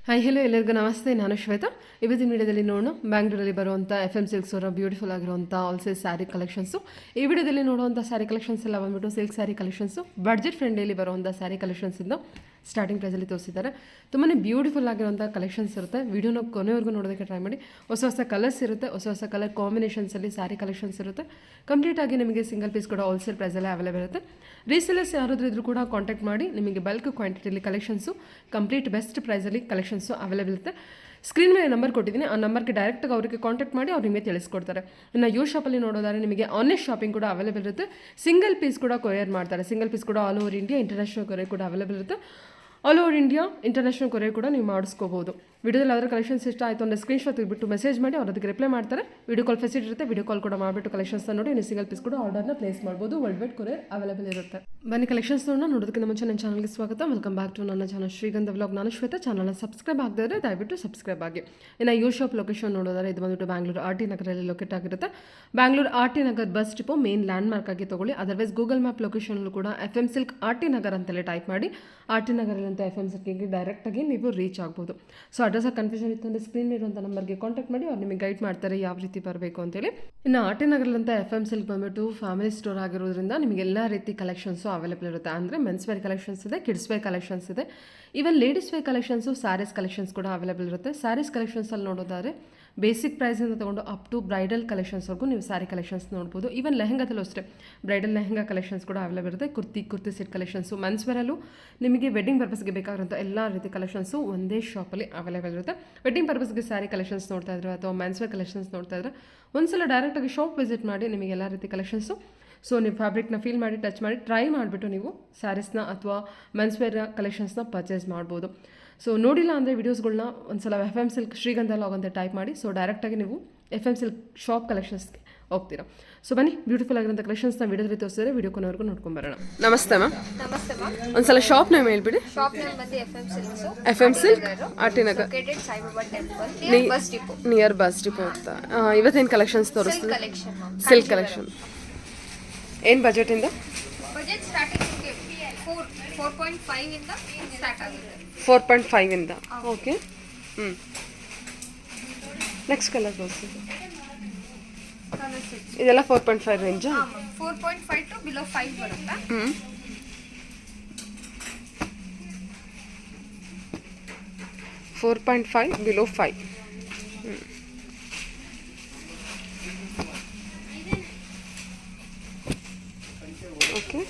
Hi hello ಎಲ್ಲರಿಗೂ ನಮಸ್ತೆ. ನಾನು ಶ್ವೇತಾ. ಇವತ್ತಿನ ವಿಡಿಯೋದಲ್ಲಿ ನೋಡೋಣ ಬ್ಯಾಂಗ್ಳೂರಲ್ಲಿ ಬರುವಂಥ FM ಸಿಲ್ಕ್ಸ್ ಅವರ ಬ್ಯೂಟಿಫುಲ್ ಆಗಿರುವಂಥ ಆಲ್ಸೋ ಸ್ಯಾರಿ ಕಲೆಕ್ಷನ್ಸು. ಈ ವಿಡಿಯೋದಲ್ಲಿ ನೋಡುವಂಥ ಸ್ಯಾರಿ ಕಲೆಕ್ಷನ್ಸ್ ಎಲ್ಲ ಬಂದ್ಬಿಟ್ಟು silk sari collections budget friendly ಬರುವಂಥ ಸ್ಯಾರಿ ಕಲೆಕ್ಷನ್ಸಿಂದ ಸ್ಟಾರ್ಟಿಂಗ್ ಪ್ರೈಸಲ್ಲಿ ತೋರಿಸಿದ್ದಾರೆ. ತುಂಬಾ ಬ್ಯೂಟಿಫುಲ್ ಆಗಿರುವಂಥ ಕಲೆಕ್ಷನ್ಸ್ ಇರುತ್ತೆ. ವಿಡಿಯೋನ ಕೊನೆವರೆಗೂ ನೋಡೋದಕ್ಕೆ ಟ್ರೈ ಮಾಡಿ. ಹೊಸ ಹೊಸ ಕಲರ್ಸ್ ಇರುತ್ತೆ, ಹೊಸ ಕಲರ್ ಕಾಂಬಿನೇಷನ್ಸಲ್ಲಿ ಸ್ಯಾರಿ ಕಲೆಕ್ಷನ್ಸ್ ಇರುತ್ತೆ. ಕಂಪ್ಲೀಟಾಗಿ ನಿಮಗೆ ಸಿಂಗಲ್ ಪೀಸ್ ಕೂಡ ಹೋಲ್ಸೇಲ್ ಪ್ರೈಸಲ್ಲೇ ಅವೈಲೇಬಲ್ ಇರುತ್ತೆ. ರೀಸೇಲರ್ಸ್ ಯಾರಾದರೂ ಇದ್ರೂ ಕೂಡ ಕಾಂಟ್ಯಾಕ್ಟ್ ಮಾಡಿ ನಿಮಗೆ ಬಲ್ಕ್ ಕ್ವಾಂಟಿಟಿಲಿ ಕಲೆಕ್ಷನ್ಸು ಕಂಪ್ಲೀಟ್ ಬೆಸ್ಟ್ ಪ್ರೈಸಲ್ಲಿ ಕಲೆಕ್ಷನ್ಸು ಅವೈಲೇಬಲ್ ಇರುತ್ತೆ. ಸ್ಕ್ರೀನ್ ಮೇಲೆ ನಂಬರ್ ಕೊಟ್ಟಿದ್ದೀನಿ, ಆ ನಂಬರ್ಗೆ ಡೈರೆಕ್ಟಾಗಿ ಅವರಿಗೆ ಕಾಂಟ್ಯಾಕ್ಟ್ ಮಾಡಿ ಅವ್ರು ನಿಮಗೆ ತಿಳಿಸ್ಕೊಡ್ತಾರೆ. ಇನ್ನು ಯೂ ಶಾಪಲ್ಲಿ ನೋಡೋದಾದ್ರೆ ನಿಮಗೆ ಆನ್ಲೈನ್ ಶಾಪಿಂಗ್ ಕೂಡ ಅವೈಲೇಬಲ್ ಇರುತ್ತೆ. ಸಿಂಗಲ್ ಪೀಸ್ ಕೂಡ ಕೊರಿಯರ್ ಮಾಡ್ತಾರೆ. ಸಿಂಗಲ್ ಪೀಸ್ ಕೂಡ all over India international courier ಕೂಡ ಅವೈಲೇಬಲ್ ಇರುತ್ತೆ. All over India international courier ಕೂಡ ನೀವು ಮಾಡಿಸ್ಕೋಬೋದು. ವಿಡಿಯೋದಲ್ಲಿ ಅದರ ಕಲೆಕ್ಷನ್ಸ್ ಇಷ್ಟ ಆಯಿತು ಅಂದರೆ ಸ್ಕ್ರೀನ್ಶಾಟ್ ತೆಗೆದುಬಿಟ್ಟು ಮೆಸೇಜ್ ಮಾಡಿ ಅವ್ರು ಅದಕ್ಕೆ ರಿಪ್ಲೈ ಮಾಡ್ತಾರೆ. ವಿಡಿಯೋ ಕಾಲ್ ಫೆಸಿಲಿಟಿ ಇರುತ್ತೆ. ವಿಡಿಯೋ ಕಾಲ್ ಕೂಡ ಮಾಡಿಬಿಟ್ಟು ಕಲೆಕ್ಷನ್ಸ್ನ ನೋಡಿ ನೀವು ಸಿಂಗಲ್ ಪೀಸ್ ಕೂಡ ಆರ್ಡರ್ನ ಪ್ಲೇಸ್ ಮಾಡ್ಬೋದು. ವರ್ಲ್ಡ್ ವೈಡ್ ಕೊರಿಯರ್ ಅವೈಲೇಬಲ್ ಇರುತ್ತೆ. ಬನ್ನಿ ಕಲೆಕ್ಷನ್ಸ್ ನೋಡೋದಕ್ಕಿಂತ ಮುಂಚೆ ನನ್ನ ಚಾನಲ್ಗೆ ಸ್ವಾಗತ. ವೆಲ್ಕಮ್ ಬ್ಯಾಕ್ ಟು ನನ್ನ ಚಾನಲ್ ಶ್ರೀಗಂಧ ವ್ಲಾಗ್. ನಾನು ಶ್ವೇತಾ. ಚಾನಲ್ನ ಸಬ್ಸ್ಕ್ರೈಬ್ ಆಗದಿದ್ರೆ ದಯವಿಟ್ಟು ಸಬ್ಸ್ಕ್ರೈಬ್ ಆಗಿ. ಇನ್ನು ಯೂ ಶಾಪ್ ಲೊಕೇಶನ್ ನೋಡೋದಾದ್ರೆ ಇದು ಬಂದುಬಿಟ್ಟು ಬ್ಯಾಂಗ್ಳೂರು RT ನಗರಲ್ಲಿ ಲೊಕೇಟ್ ಆಗಿರುತ್ತೆ. Bangalore RT Nagar bus depot main land mark ಆಗಿ ತೊಗೊಳ್ಳಿ. ಅದರ್ವೈಸ್ ಗೂಗಲ್ ಮ್ಯಾಪ್ ಲೊಕೇಶನ್ಲ್ಲೂ ಕೂಡ FM ಸಿಲ್ಕ್ RT ನಗರ್ ಅಂತಲೇ ಟೈಪ್ ಮಾಡಿ RT ನಗರಲ್ಲಂತ FM ಸಿಲ್ಕಿಗೆ ಡೈರೆಕ್ಟಾಗಿ ನೀವು ರೀಚ್ ಆಗ್ಬೋದು. ಸೊ ಅಡ್ರೆಸ್ ಕನ್ಫ್ಯೂಷನ್ ಇತ್ತು ಅಂದರೆ ಸ್ಕ್ರೀನ್ ಇರುವಂಥ ನಂಬರ್ಗೆ ಕಾಂಟ್ಯಾಕ್ಟ್ ಮಾಡಿ ಅವ್ರು ನಿಮಗೆ ಗೈಡ್ ಮಾಡ್ತಾರೆ ಯಾವ ರೀತಿ ಬರಬೇಕು ಅಂತೇಳಿ. ಇನ್ನು RT ನಗರಲ್ಲಂತ FM ಸಿಲ್ಕ್ ಬಂದುಬಿಟ್ಟು ಫ್ಯಾಮಿಲಿ ಸ್ಟೋರ್ ಆಗಿರೋದ್ರಿಂದ ನಿಮಗೆ ಎಲ್ಲ ರೀತಿ ಕಲೆಕ್ಷನ್ಸು ಅವೈಲೇಬಲ್ ಇರುತ್ತೆ. ಅಂದರೆ ಮೆನ್ಸ್ ವೇರ್ ಕಲೆಕ್ಷನ್ಸ್ ಇದೆ, ಕಿಡ್ಸ್ ವೇರ್ ಕಲೆಕ್ಷನ್ಸ್ ಇದೆ, even ladies wear collections, sarees collections ಕೂಡ ಅವೈಲೇಬಲ್ ಇರುತ್ತೆ. ಸ್ಯಾರೀಸ್ ಕಲೆಕ್ಷನ್ಸಲ್ಲಿ ನೋಡೋದಾದ್ರೆ ಬೇಸಿಕ್ ಪ್ರೈಸಿಂದ ತೊಗೊಂಡು ಅಪ್ ಟು ಬ್ರೈಡಲ್ ಕಲೆಕ್ಷನ್ಸ್ವರೆಗೂ ನೀವು ಸ್ಯಾರಿ ಕಲೆಕ್ಷನ್ಸ್ ನೋಡ್ಬೋದು. ಈವನ್ ಲೆಹಂಗಾದಲ್ಲೂ ಅಷ್ಟೇ ಬ್ರೈಡಲ್ ಲೆಹಂಗಾ ಕಲೆಕ್ಷನ್ಸ್ ಕೂಡ ಅವೈಲೇಬಲ್ ಇರುತ್ತೆ. ಕುರ್ತಿ ಸೆಟ್ ಕಲೆಕ್ಷನ್ಸು, ಮೆನ್ಸ್ ವೇರಲ್ಲೂ ನಿಮಗೆ ವೆಡ್ಡಿಂಗ್ ಪರ್ಪಸ್ಗೆ ಬೇಕಾಗಿರೋಂಥ ಎಲ್ಲ ರೀತಿ ಕಲೆಕ್ಷನ್ಸು ಒಂದೇ ಶಾಪಲ್ಲಿ ಅವೈಲೇಬಲ್ ಇರುತ್ತೆ. ವೆಡ್ಡಿಂಗ್ ಪರ್ಪಸ್ಗೆ ಸ್ಯಾರಿ ಕಲೆಕ್ಷನ್ಸ್ ನೋಡ್ತಾ ಇದ್ರೆ ಅಥವಾ ಮೆನ್ಸ್ ವೇರ್ ಕಲೆಕ್ಷನ್ಸ್ ನೋಡ್ತಾ ಇದ್ರೆ ಒಂದ್ಸಲ ಡೈರೆಕ್ಟಾಗಿ ಶಾಪ್ ವಿಸಿಟ್ ಮಾಡಿ ನಿಮಗೆ ಎಲ್ಲ ರೀತಿ ಕಲೆಕ್ಷನ್ಸು ಸೊ ನೀವು ಫ್ಯಾಬ್ರಿಕ್ನ ಫೀಲ್ ಮಾಡಿ ಟಚ್ ಮಾಡಿ ಟ್ರೈ ಮಾಡಿಬಿಟ್ಟು ನೀವು ಸ್ಯಾರೀಸ್ನ ಅಥವಾ ಮೆನ್ಸ್ ವೇರ್ ಕಲೆಕ್ಷನ್ಸ್ನ ಪರ್ಚೇಸ್ ಮಾಡ್ಬೋದು. ಸೊ ನೋಡಿಲ್ಲ ಅಂದರೆ ವೀಡಿಯೋಸ್ಗಳನ್ನ ಒಂದ್ಸಲ FM ಸಿಲ್ಕ್ ಶ್ರೀಗಂಧ ಲಾಗ್ ಅಂತ ಟೈಪ್ ಮಾಡಿ. ಸೊ ಡೈರೆಕ್ಟಾಗಿ ನೀವು FM ಸಿಲ್ಕ್ ಶಾಪ್ ಕಲೆಕ್ಷನ್ಸ್ಗೆ ಹೋಗ್ತೀರಾ. ಸೊ ಬನ್ನಿ ಬ್ಯೂಟಿಫುಲ್ ಆಗಿರೋಂಥ ಕಲೆಕ್ಷನ್ಸ್ನ ವಿಡಿಯೋದಲ್ಲಿ ತೋರಿಸಿದ್ರೆ ವಿಡಿಯೋ ಕೊನೆವರೆಗೂ ನೋಡ್ಕೊಂಬರೋಣ. ನಮಸ್ತೆ ಮ್ಯಾಮ್. ನಮಸ್ತೆ ಮ್ಯಾಮ್. ಒಂದ್ಸಲ ಶಾಪ್ ನೇಮ್ ಹೇಳ್ಬಿಡಿ. ಶಾಪ್ ನೇಮ್ ಬಂದು FM silk RT Nagar Saibaba temple near bus depot. Near bus depot ಅಂತ. ಇವತ್ತೇನು ಕಲೆಕ್ಷನ್ಸ್ ತೋರಿಸ್ತೀವಿ? Silk collection. ಏನು ಬಜೆಟಿಂದ? ಬಜೆಟ್ ಸ್ಟಾರ್ಟಿಂಗ್ 4.5 ಇಂದ ಸ್ಟಾರ್ಟ್ ಆಗುತ್ತೆ. 4.5 ಇಂದ. ಓಕೆ. ನೆಕ್ಸ್ಟ್ ಕಲರ್ ತೋರಿಸಿ. ಇದೆಲ್ಲ 4.5 ರೇಂಜಾ? 4.5 ಟು ಬಿಲೋ 5 ಬರುತ್ತೆ. 4.5 ಬಿಲೋ 5. ಓಕೆ.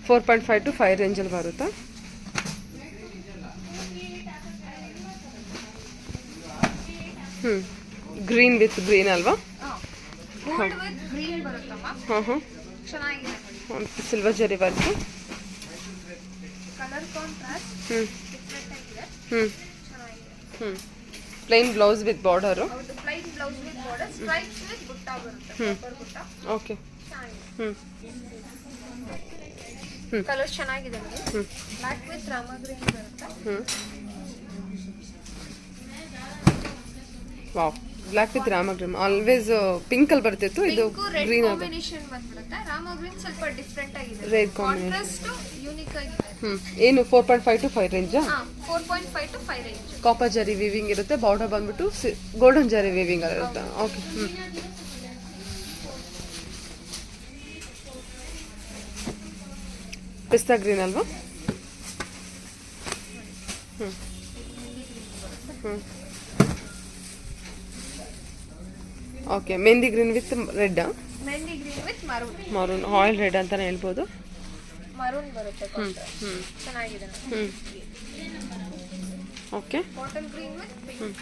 ಫೋರ್ 4.5 ಟು 5 ರೇಂಜಲ್ಲಿ ಬರುತ್ತಾ? ಗ್ರೀನ್ ವಿತ್ ಗ್ರೀನ್ ಅಲ್ವಾ? ಗೋಲ್ಡ್ ವಿತ್ ಗ್ರೀನ್ ಬರುತ್ತಮ್ಮ. ಚೆನ್ನಾಗಿದೆ. Silver zari work. Colour contrast different ಆಗಿದೆ. ಚೆನ್ನಾಗಿದೆ. Plain blouse with border. ಹೌದು, plain blouse with border, stripes with butta ಬರುತ್ತೆ. ಬುಟ್ಟ. ಓಕೆ. ಕಲರ್ ಚೆನ್ನಾಗಿದೆ ನಿಮಗೆ. ಬ್ಲಾಕ್ ವಿತ್ ರಾಮ ಗ್ರೀನ್ ಬರುತ್ತೆ. Wow, black with Rama green. Always pink ಅಲ್ಲಿ ಬರ್ತಿತ್ತು, ಇದು ಗ್ರೀನ್ ಕಾಂಬಿನೇಷನ್ ಬಂದ್ಬಿಡುತ್ತೆ. ರಾಮ ಗ್ರೀನ್ ಸ್ವಲ್ಪ ಡಿಫರೆಂಟ್ ಆಗಿದೆ. Red combination. ಕಾಂಟ್ರಾಸ್ಟ್ ಯೂನಿಕ್ ಆಗಿದೆ. ಏನು 4.5 ಟು 5 ರೇಂಜಾ? 4.5 to 5 range. ಕಾಪರ್ ಜರಿ ವೀವಿಂಗ್ ಇರುತ್ತೆ. ಬಾರ್ಡರ್ ಬಂದ್ಬಿಟ್ಟು ಗೋಲ್ಡನ್ ಜರಿ ವೀವಿಂಗ್ ಇರುತ್ತೆ. ಓಕೆ. ಪಿಸ್ತಾ ಗ್ರೀನ್ ಅಲ್ವಾ? Okay. Mehndi green with red. Mehndi green with maroon. Maroon oil red ಅಂತಾನೆ ಹೇಳ್ಬೋದು. ಮರೂನ್ ಬರುತ್ತೆ. ಚೆನ್ನಾಗಿದೆ. Okay. Bottle green with pink.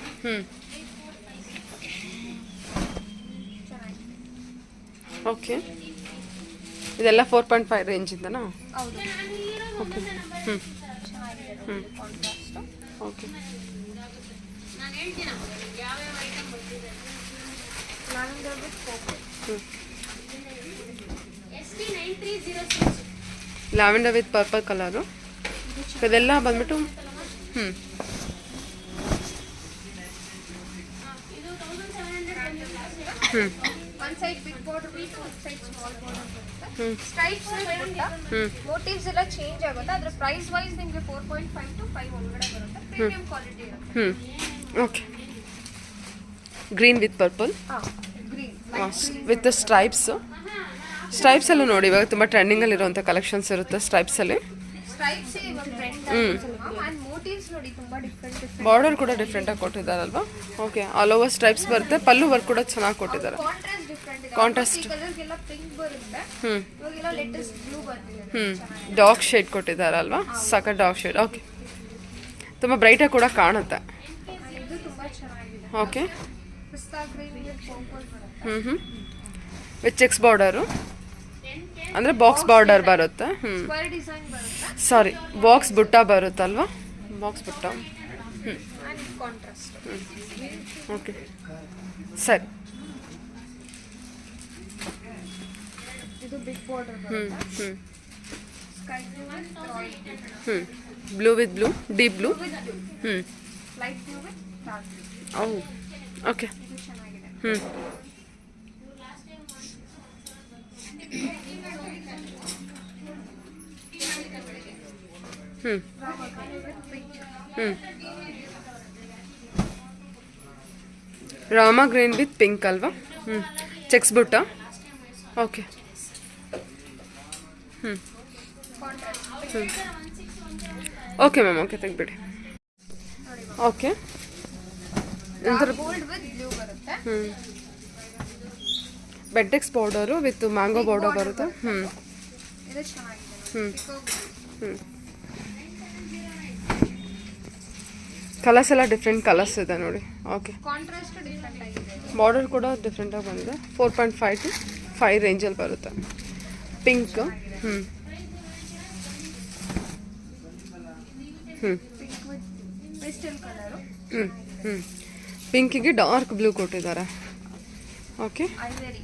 Okay. ಇದೆಲ್ಲ 4.5 ರೇಂಜಿಂದನಾ? ಹೌದು. ಓಕೆ. ಚೆನ್ನಾಗಿದೆ contrast. Okay. Lavender with purple. Lavender with purple colour. ಇದೆಲ್ಲ ಬಂದ್ಬಿಟ್ಟು ಒನ್ ಸೈಡ್ ಬಿಗ್ ಬಾರ್ಡರ್ ಬರುತ್ತೆ, ಒಂದು ಸೈಡ್ ಸ್ಮಾಲ್ ಬಾರ್ಡರ್ ಬರುತ್ತೆ. ಸ್ಟ್ರೈಪ್ಸ್ ಮೋಟಿವ್ಸ್ ಎಲ್ಲ ಚೇಂಜ್ ಆಗುತ್ತೆ. ಅದ್ರ ಪ್ರೈಸ್ ವೈಸ್ ನಿಮಗೆ 4.5 to 5 ಒಳಗಡೆ ಬರುತ್ತೆ. ಪ್ರೀಮಿಯಂ ಕ್ವಾಲಿಟಿ ಇರುತ್ತೆ. Okay, green with purple green with ಸ್ಟ್ರೈಪ್ಸಲ್ಲೂ ನೋಡಿ ಇವಾಗ ತುಂಬ ಟ್ರೆಂಡಿಂಗಲ್ಲಿ ಇರುವಂಥ ಕಲೆಕ್ಷನ್ಸ್ ಇರುತ್ತೆ ಸ್ಟ್ರೈಪ್ಸಲ್ಲಿ. ಸ್ಟ್ರೈಪ್ಸ್ ಇವಾಗ ಟ್ರೆಂಡ್ ಆ್ಯಂಡ್ ಮೋಟಿವ್ಸ್ ನೋಡಿ ತುಂಬ ಡಿಫ್ರೆಂಟ್ ಬಾರ್ಡರ್ ಕೂಡ ಡಿಫ್ರೆಂಟಾಗಿ ಕೊಟ್ಟಿದ್ದಾರಲ್ವಾ. ಓಕೆ, ಆಲ್ ಓವರ್ ಸ್ಟ್ರೈಪ್ಸ್ ಬರುತ್ತೆ. ಪಲ್ಲು ವರ್ಕ್ ಕೂಡ ಚೆನ್ನಾಗಿ ಕೊಟ್ಟಿದ್ದಾರೆ. ಕಾಂಟ್ರಾಸ್ಟ್ ಡಿಫ್ರೆಂಟ್ ಇದೆ. ಕಾಂಟ್ರಾಸ್ಟ್ ಈ ಕಲರ್ಗೆಲ್ಲ ಪಿಂಕ್ ಬರುತ್ತೆ, ಇವಾಗೆಲ್ಲ ಲೇಟೆಸ್ಟ್ ಬ್ಲೂ ಬಂದಿದೆ. ಡಾರ್ಕ್ ಶೇಡ್ ಕೊಟ್ಟಿದ್ದಾರಲ್ವಾ, ಸಖತ್ ಡಾರ್ಕ್ ಶೇಡ್. ಓಕೆ, ತುಂಬ ಬ್ರೈಟಾಗಿ ಕೂಡ ಕಾಣುತ್ತೆ. ಇದು ತುಂಬ ಚೆನ್ನಾಗಿದೆ. Okay, pista green with purple ಬರುತ್ತೆ. ವಿತ್ ಚೆಕ್ಸ್ ಬಾರ್ಡರು ಅಂದರೆ ಬಾಕ್ಸ್ ಬಾರ್ಡರ್ ಬರುತ್ತೆ. ಸ್ಕ್ವೇರ್ ಡಿಸೈನ್ ಬರುತ್ತೆ ಸಾರಿ, ಬಾಕ್ಸ್ ಬುಟ್ಟ ಬರುತ್ತಲ್ವಾ, box butta. And contrast. Okay, ಸರಿ. ಇದು ಬಿಗ್ ಬಾರ್ಡರ್ ಬರುತ್ತೆ. Sky blue with royal blue. Blue with blue, deep blue. Light blue with dark blue. Okay, ಇದು ಚೆನ್ನಾಗಿದೆ. Rama green with pink ಅಲ್ವಾ. Checks butta. Okay, okay ma'am, okay ತೆಗ್ಬಿಡಿ. Okay, gold with blue ಬರುತ್ತೆ. Bentex border with mango border ಬರುತ್ತೆ. ಇದು ಚೆನ್ನಾಗಿದೆ. Colours ಎಲ್ಲ different colours ಇದೆ ನೋಡಿ. ಓಕೆ, ಕಾಂಟ್ರಾಸ್ಟ್ ಡಿಫ್ರೆಂಟ್ ಆಗಿದೆ. ಬಾರ್ಡರ್ ಕೂಡ ಡಿಫ್ರೆಂಟಾಗಿ ಬಂದಿದೆ. 4.5 to 5 ರೇಂಜಲ್ಲಿ ಬರುತ್ತೆ. Pink. Pink with pastel colour. ಪಿಂಕಿಗೆ ಡಾರ್ಕ್ ಬ್ಲೂ ಕೊಟ್ಟಿದ್ದಾರೆ. Okay, ivory.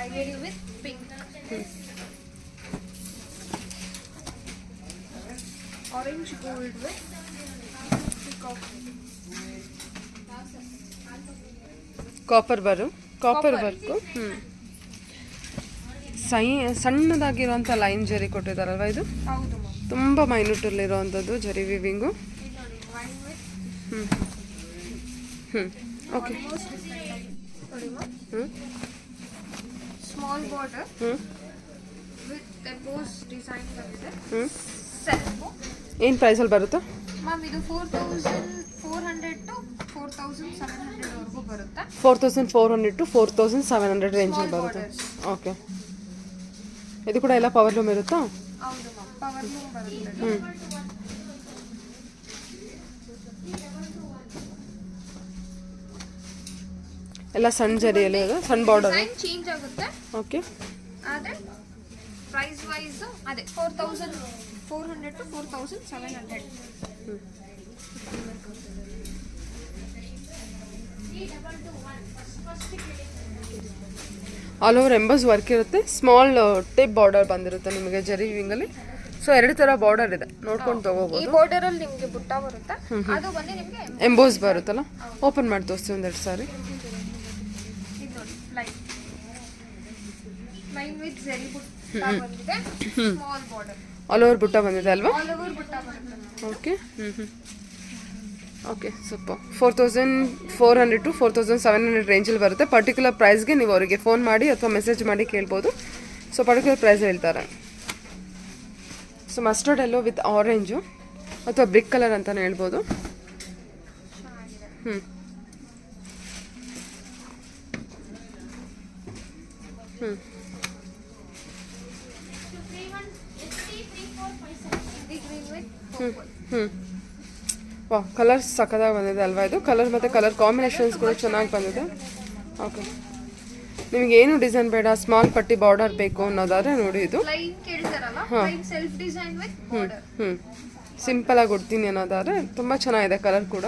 Ivory with pink. Orange gold with copper work. ಸಣ್ಣದಾಗಿರುವಂಥ ಲೈನ್ ಜರಿ ಕೊಟ್ಟಿದ್ದಾರಲ್ವ, ಇದು ಹೌದು. ತುಂಬ ಮೈನ್ಯೂಟಲ್ಲಿರುವಂಥದ್ದು zari weaving. Okay, small border with emboss design ಬಂದಿದೆ. ಏನು ಪ್ರೈಸಲ್ಲಿ ಬರುತ್ತೆ ಮ್ಯಾಮ್? ಇದು 4,400 to 4,700 ವರೆಗೂ ಬರುತ್ತೆ. 4,400 to 4,700 ರೇಂಜಲ್ಲಿ ಬರುತ್ತೆ. ಓಕೆ, ಇದು ಕೂಡ ಎಲ್ಲ ಪವರ್ ಲೂಮ್ ಇರುತ್ತಾ? ಹೌದು ಮ್ಯಾಮ್, ಪವರ್ ಲೂಮ್ ಬರುತ್ತೆ. ಎಲ್ಲ ಸಣ್ಣ ಜರಿಯಲ್ಲಿ ಇದೆ, ಸಣ್ಣ ಬಾರ್ಡರ್. ಡಿಸೈನ್ ಚೇಂಜ್ ಆಗುತ್ತೆ. ಓಕೆ, ಆದರೆ ಪ್ರೈಸ್ ವೈಸ್ ಅದೇ 4,400 to 4,700. ಆಲ್ ಓವರ್ ಎಂಬಸ್ ವರ್ಕ್ ಇರುತ್ತೆ. ಸ್ಮಾಲ್ ಟೇಪ್ ಬಾರ್ಡರ್ ಬಂದಿರುತ್ತೆ ನಿಮಗೆ ಜರಿ ವಿವಿಂಗಲ್ಲಿ. ಸೊ 2 ಥರ ಬಾರ್ಡರ್ ಇದೆ, ನೋಡ್ಕೊಂಡು ಈ ತಗೋಬಹುದು. ಬಾರ್ಡರ್ ಅಲ್ಲಿ ನಿಮಗೆ ಬುಟ್ಟ ಬರುತ್ತೆ. ಅದು ಬಂದು ನಿಮಗೆ ಎಂಬೋಸ್ ಬರುತ್ತಲ್ಲ. ಓಪನ್ ಮಾಡಿ ತೋರಿಸ್ತೀವಿ ಒಂದೆರಡು ಸಾರಿ. ಇದು ನೋಡಿ, ಲೈನ್ ವಿತ್ ಜರಿ ಬುಟ್ಟ ಬಂದಿದೆ. ಸ್ಮಾಲ್ ಬಾರ್ಡರ್ ಆಲ್ ಓವರ್ ಬುಟ್ಟ ಬಂದಿದೆ ಅಲ್ವಾ. ಆಲ್ ಓವರ್ ಬುಟ್ಟ ಬರುತ್ತೆ. Okay, okay, super. 4,400 to 4,700 ರೇಂಜಲ್ಲಿ ಬರುತ್ತೆ. ಪರ್ಟಿಕ್ಯುಲರ್ ಪ್ರೈಸ್ಗೆ ನೀವು ಅವರಿಗೆ ಫೋನ್ ಮಾಡಿ ಅಥವಾ ಮೆಸೇಜ್ ಮಾಡಿ ಕೇಳ್ಬೋದು. ಸೊ ಪರ್ಟಿಕ್ಯುಲರ್ ಪ್ರೈಸ್ ಹೇಳ್ತಾರೆ. So mustard yellow with orange ಅಥವಾ ಬ್ರಿಕ್ ಕಲರ್ ಅಂತಲೇ ಹೇಳ್ಬೋದು. ವಾ, ಕಲರ್ಸ್ ಸಕ್ಕದಾಗಿ ಬಂದಿದೆ ಅಲ್ವಾ. ಇದು ಕಲರ್ ಮತ್ತು ಕಲರ್ ಕಾಂಬಿನೇಷನ್ಸ್ ಕೂಡ ಚೆನ್ನಾಗಿ ಬಂದಿದೆ. ಓಕೆ, ನಿಮಗೆ ಏನು ಡಿಸೈನ್ ಬೇಡ, ಸ್ಮಾಲ್ ಪಟ್ಟಿ ಬಾರ್ಡರ್ ಬೇಕು ಅನ್ನೋದಾದ್ರೆ ನೋಡಿ ಇದು. ಲೈನ್ ಕೇಳಿದಾರಲ್ಲ, line self design with border. Simple ಆಗಿ ಕೊಡ್ತೀನಿ ಅನ್ನೋದಾದ್ರೆ ತುಂಬ ಚೆನ್ನಾಗಿದೆ ಕಲರ್ ಕೂಡ.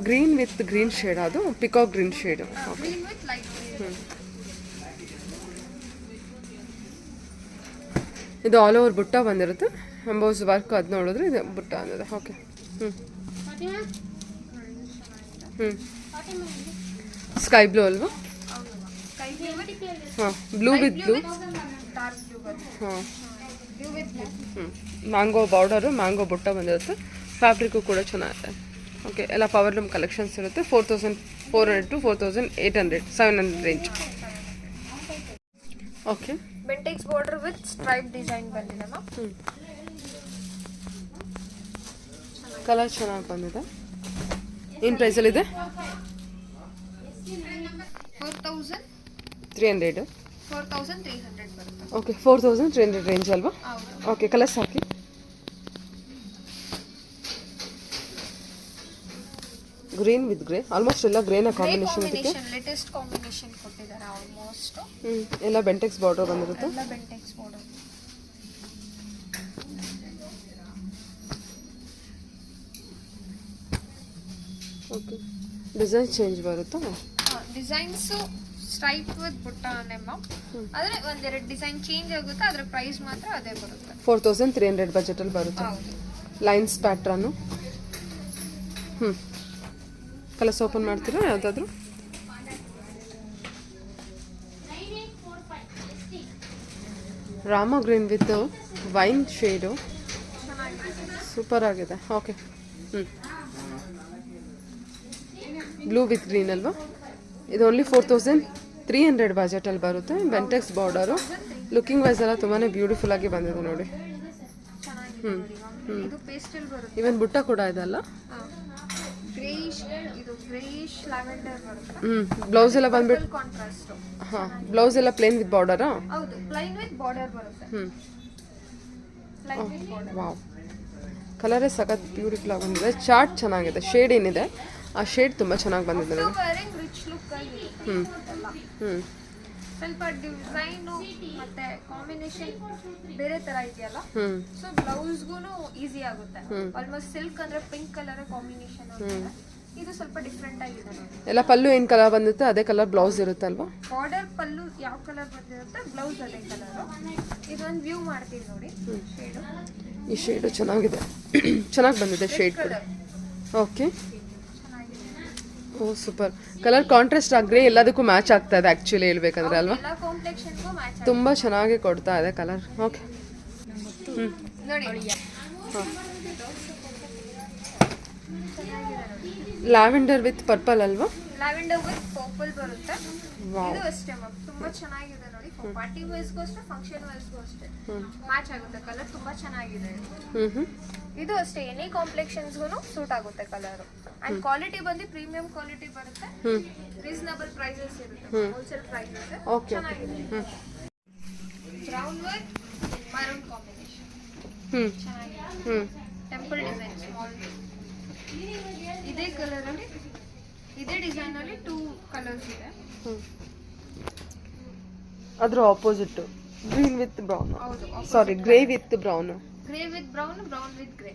ಗ್ರೀನ್ ವಿತ್ ಗ್ರೀನ್ ಶೇಡ್, ಅದು peacock green shade. Green with light green. ಇದು ಆಲ್ ಓವರ್ ಬುಟ್ಟ ಬಂದಿರುತ್ತೆ. ಎಂಬೋಸ್ ವರ್ಕ್ ಅದು ನೋಡಿದ್ರೆ ಇದು ಬುಟ್ಟ ಅಂದಿದೆ. ಓಕೆ. ಸ್ಕೈ ಬ್ಲೂ ಅಲ್ವಾ? ಹಾಂ, ಬ್ಲೂ ವಿತ್ ಬ್ಲೂ. ಹಾಂ, ಮ್ಯಾಂಗೋ ಬಾರ್ಡರು, ಮ್ಯಾಂಗೋ ಬುಟ್ಟ ಬಂದಿರುತ್ತೆ. ಫ್ಯಾಬ್ರಿಕ್ಕು ಕೂಡ ಚೆನ್ನಾಗಿದೆ. ಓಕೆ, ಎಲ್ಲ ಪವರ್ ಲೂಮ್ ಕಲೆಕ್ಷನ್ಸ್ ಇರುತ್ತೆ. 4400 to 4800, 700 range. Okay, Bentex border with stripe design ಬಂದಿದೆ ಮ್ಯಾಮ್. ಕಲರ್ ಚೆನ್ನಾಗಿ ಬಂದಿದೆ. ಏನು ಪ್ರೈಸಲ್ಲಿದೆ? 4300 ಬರುತ್ತೆ. ಓಕೆ, 4300 ರೇಂಜ್ ಅಲ್ವಾ? ಓಕೆ, ಕಲರ್ಸ್ ಹಾಕಿ. ಗ್ರೀನ್ ವಿತ್ ಗ್ರೇ, ಆಲ್ಮೋಸ್ಟ್ ಎಲ್ಲ ಗ್ರೇನ ಕಾಂಬಿನೇಷನ್ ಇದಕ್ಕೆ. ಲೇಟೆಸ್ಟ್ ಕಾಂಬಿನೇಷನ್ ಕೊಟ್ಟಿದ್ದಾರೆ ಆಲ್ಮೋಸ್ಟ್. ಎಲ್ಲ ಬೆಂಟೆಕ್ಸ್ ಬಾರ್ಡರ್ ಬಂದಿರುತ್ತೆ. ಎಲ್ಲ Bentex border. Okay, design change ಬರುತ್ತಾ? ಡಿಸೈನ್ಸ್ ಸ್ಟ್ರೈಪ್ ವಿತ್ ಬುಟ್ಟಾನೆ ಮ್ಯಾಮ್. ಆದರೆ ಒಂದೆರಡು ಡಿಸೈನ್ ಚೇಂಜ್ ಆಗುತ್ತೆ, ಅದರ ಪ್ರೈಸ್ ಮಾತ್ರ ಅದೇ ಬರುತ್ತೆ. 4300 ಬಜೆಟಲ್ಲಿ ಬರುತ್ತೆ. ಹೌದು. Lines pattern. ಕಲರ್ಸ್ ಓಪನ್ ಮಾಡ್ತೀರಾ ಯಾವುದಾದ್ರೂ? Rama green with wine shade, super ಆಗಿದೆ. ಓಕೆ, ಬ್ಲೂ ವಿತ್ ಗ್ರೀನ್ ಅಲ್ವಾ? ಇದು ಓನ್ಲಿ 4300 ಬಜೆಟಲ್ಲಿ ಬರುತ್ತೆ. ಬೆಂಟೆಕ್ಸ್ ಬಾರ್ಡರು, ಲುಕಿಂಗ್ ವೈಸ್ ಎಲ್ಲ ತುಂಬಾ ಬ್ಯೂಟಿಫುಲ್ ಆಗಿ ಬಂದಿದೆ ನೋಡಿ. ಇದು ಪೇಸ್ಟಲ್ ಬರುತ್ತೆ. ಇವನ್ ಬುಟ್ಟ ಕೂಡ ಇದೆ ಅಲ್ಲ? ಗ್ರೇಯಿಶ್, ಇದು ಗ್ರೇಯಿಶ್ ಲ್ಯಾವೆಂಡರ್ ಬರುತ್ತೆ. ಬ್ಲೌಸ್ ಎಲ್ಲ ಬಂದ್ಬಿಟ್ಟು ಕಾಂಟ್ರಾಸ್ಟ್. ಹಾಂ, ಬ್ಲೌಸ್ ಎಲ್ಲ ಪ್ಲೇನ್ ವಿತ್ ಬಾರ್ಡರಾ? ಹೌದು, ಪ್ಲೈನ್ ವಿತ್ ಬಾರ್ಡರ್ ಬರುತ್ತೆ. Plain with border. ವಾವ್, ಕಲರೇ ಸಖತ್ ಬ್ಯೂಟಿಫುಲ್ ಆಗಿ ಬಂದಿದೆ. ಚಾರ್ಟ್ ಚೆನ್ನಾಗಿದೆ. ಶೇಡ್ ಏನಿದೆ ಆ ಶೇಡ್ ತುಂಬ ಚೆನ್ನಾಗಿ ಬಂದಿದೆ ನೋಡಿ. ರಿಚ್ ಲುಕ್ ಆಗಿ. ಹ್ಞೂ ಸ್ವಲ್ಪ ಡಿಸೈನು ಮತ್ತೆ ಕಾಂಬಿನೇಷನ್ ಬೇರೆ ತರ ಇದೆಯಲ್ಲ, ಸೊ ಬ್ಲೌಸ್ಗೂ ಈಸಿ ಆಗುತ್ತೆ. ಆಲ್ಮೋಸ್ಟ್ ಸಿಲ್ಕ್ ಅಂದ್ರೆ ಪಿಂಕ್ ಕಲರ್ ಕಾಂಬಿನೇಷನ್. ಇದು ಸ್ವಲ್ಪ ಡಿಫ್ರೆಂಟ್ ಆಗಿದೆ ನೋಡಿ. ಎಲ್ಲ ಪಲ್ಲು ಏನು ಕಲರ್ ಬಂದಿರುತ್ತೆ ಅದೇ ಕಲರ್ ಬ್ಲೌಸ್ ಇರುತ್ತೆ ಅಲ್ವಾ? ಬಾರ್ಡರ್ ಪಲ್ಲು ಯಾವ ಕಲರ್ ಬಂದಿರುತ್ತೆ, ಬ್ಲೌಸ್ ಅದೇ ಕಲರ್. ಇದೊಂದು ವ್ಯೂ ಮಾಡ್ತೀವಿ ನೋಡಿ. ಶೇಡು, ಈ ಶೇಡು ಚೆನ್ನಾಗಿದೆ. ಚೆನ್ನಾಗಿ ಬಂದಿದೆ ಶೇಡ್ ಕೂಡ. ಓಕೆ, ಓ ಸೂಪರ್. ಕಲರ್ ಕಾಂಟ್ರಾಸ್ಟ್ ಆಗ್ರೆ ಎಲ್ಲದಕ್ಕೂ ಮ್ಯಾಚ್ ಆಗ್ತಾ ಇದೆ ಆ್ಯಕ್ಚುಲಿ ಹೇಳ್ಬೇಕಂದ್ರೆ ಅಲ್ವಾ? ಎಲ್ಲ ಕಾಂಪ್ಲೆಕ್ಷನ್ಗೂ ಮ್ಯಾಚ್ ತುಂಬ ಚೆನ್ನಾಗಿ ಕೊಡ್ತಾ ಇದೆ ಕಲರ್. ಓಕೆ, ನೋಡಿ. ಲ್ಯಾವೆಂಡರ್ ವಿತ್ ಪರ್ಪಲ್ ಅಲ್ವಾ? ಲ್ಯಾವೆಂಡರ್ ವಿತ್ ಪರ್ಪಲ್ ಬರುತ್ತೆ. ಇದು ಅಷ್ಟೇ ಮ್ಯಾಮ್, ತುಂಬಾ ಚೆನ್ನಾಗಿದೆ ನೋಡಿ. ಪಾರ್ಟಿ ವೇರ್ಸ್ಗೂ ಅಷ್ಟೇ, ಫಂಕ್ಷನ್ ವೇರ್ಸ್ಗೂ ಅಷ್ಟೇ ಮ್ಯಾಚ್ ಆಗುತ್ತೆ. ಕಲರ್ ತುಂಬಾ ಚೆನ್ನಾಗಿದೆ. ಇದು ಅಷ್ಟೇ, ಎನಿ ಕಾಂಪ್ಲೆಕ್ಷನ್ಸ್ಗೂ ಸೂಟ್ ಆಗುತ್ತೆ ಕಲರ್. ಅಂಡ್ ಕ್ವಾಲಿಟಿ ಬಂದು ಪ್ರೀಮಿಯಂ ಕ್ವಾಲಿಟಿ ಬರುತ್ತೆ. ರೀಸನಬಲ್ ಪ್ರೈಸಸ್ ಇರುತ್ತೆ, ಹೋಲ್ಸೇಲ್ ಪ್ರೈಸಸ್. ಚೆನ್ನಾಗಿದೆ. ಬ್ರೌನ್ ವಿತ್ ಮರೂನ್ ಕಾಂಬಿನೇಷನ್ ಚೆನ್ನಾಗಿದೆ. Temple design small. ಇದೇ ಕಲರ್ ಅಲ್ಲಿ, ಇದೇ ಡಿಸೈನ್ ಅಲ್ಲಿ 2 ಕಲರ್ಸ್ ಇದೆ. ಅದ್ರ ಆಪೋಸಿಟ್ ಗ್ರೀನ್ ವಿತ್ ಬ್ರೌನ್. ಹೌದು, sorry, grey with brown. Grey with brown, brown with grey.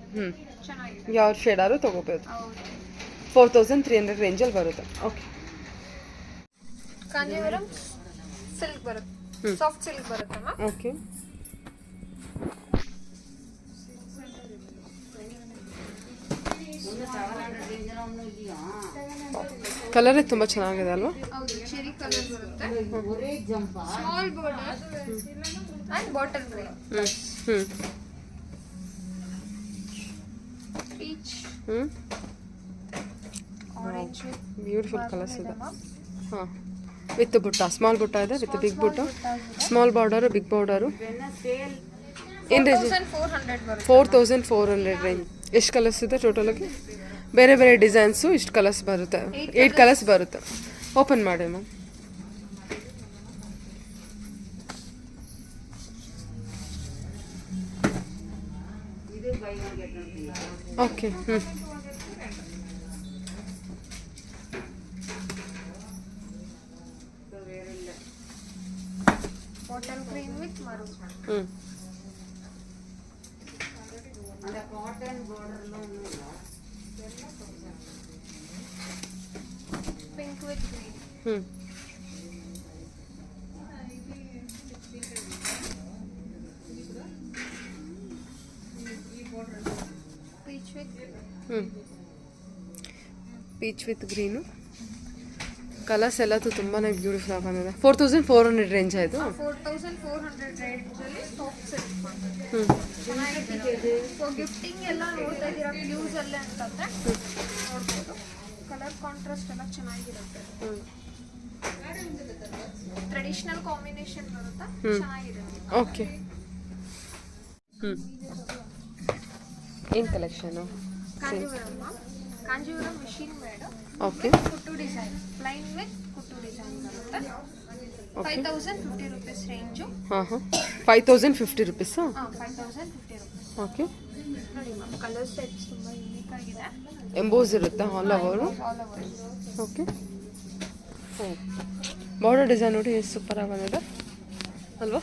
ಚೆನ್ನಾಗಿದೆ. ಯಾವ ಶೇಡಾರು ತಗೋಬಹುದು. ಹೌದು. 4300 ರೇಂಜಲ್ಲಿ ಬರುತ್ತೆ. ಓಕೆ, ಕಾಂಜೀವರಂ ಸಿಲ್ಕ್ ಬರುತ್ತೆ, ಸಾಫ್ಟ್ ಸಿಲ್ಕ್ ಬರುತ್ತೆ ಮ್ಯಾಮ್. ಓಕೆ, ಕಲರೇ ತುಂಬ ಚೆನ್ನಾಗಿದೆ ಅಲ್ವಾ? ಹೌದು, ಚೆರಿ ಕಲರ್ ಬರುತ್ತೆ. Small border and bottle grey. Peach, orange with beautiful colours ಇದೆ. ಹಾಂ, ವಿತ್ ಬುಟ್ಟ, ಸ್ಮಾಲ್ ಬುಟ್ಟ ಇದೆ with big butta. Small border, big border. ಏನು ರೇಂಜ್? 4400 ಬರುತ್ತೆ. 4400 ರೇಂಜ್. ಎಷ್ಟು ಕಲರ್ಸ್ ಇದೆ ಟೋಟಲಾಗಿ? ಬೇರೆ ಬೇರೆ ಡಿಸೈನ್ಸು ಇಷ್ಟು ಕಲರ್ಸ್ ಬರುತ್ತೆ. 8 ಕಲರ್ಸ್ ಬರುತ್ತೆ. ಓಪನ್ ಮಾಡಿ ma'am. Okay, bottle green with maroon. Pink with green. ಹ್ಞೂ ಪೀಚ್ ವಿತ್ ಗ್ರೀನು. ಕಲರ್ಸ್ ಎಲ್ಲದು ತುಂಬಾ ಬ್ಯೂಟಿಫುಲ್ ಆಗಿ ಬಂದಿದೆ. 4400 ರೇಂಜ್ ಆಯಿತು. 4400 ರೇಂಜಲ್ಲಿ ಟಾಪ್ ಸೆಟ್ ಹ್ಞೂ ಚೆನ್ನಾಗಿದೆ. ಸೊ ಗಿಫ್ಟಿಂಗ್ ಎಲ್ಲ ನೋಡ್ತಾ ಇದ್ದೀರಾ ಫ್ಯೂಸ್ ಅಲ್ಲೇ ಅಂತಂದರೆ ನೋಡ್ಬೋದು. ಕಲರ್ ಕಾಂಟ್ರಾಸ್ಟ್ ಎಲ್ಲ ಚೆನ್ನಾಗಿರುತ್ತೆ. ಟ್ರೆಡಿಷನಲ್ ಕಾಂಬಿನೇಷನ್ ಬರುತ್ತಾ ಚೆನ್ನಾಗಿದೆ. ಓಕೆ. ಏನು collection? Kanjeevaram machine made. Okay. ಕುಟ್ಟು ಡಿಸೈನ್ ಪ್ಲೈನ್ ವಿತ್ ಕುಟ್ಟು ಡಿಸೈನ್ ಬರುತ್ತೆ. 5050 rupees ರೇಂಜು. ಹಾಂ 5050 rupees. 5050 rupees. ಓಕೆ. ನೋಡಿ ಮ್ಯಾಮ್ ಕಲರ್ ಸೆಟ್ಸ್ ತುಂಬ ಯೂನಿಕ್ ಆಗಿದೆ. ಎಂಬೋಸ್ ಇರುತ್ತೆ all over. All over. Okay. Border design ನೋಡಿ ಎಷ್ಟು ಸೂಪರಾಗಿ ಬಂದಿದೆ ಅಲ್ವಾ?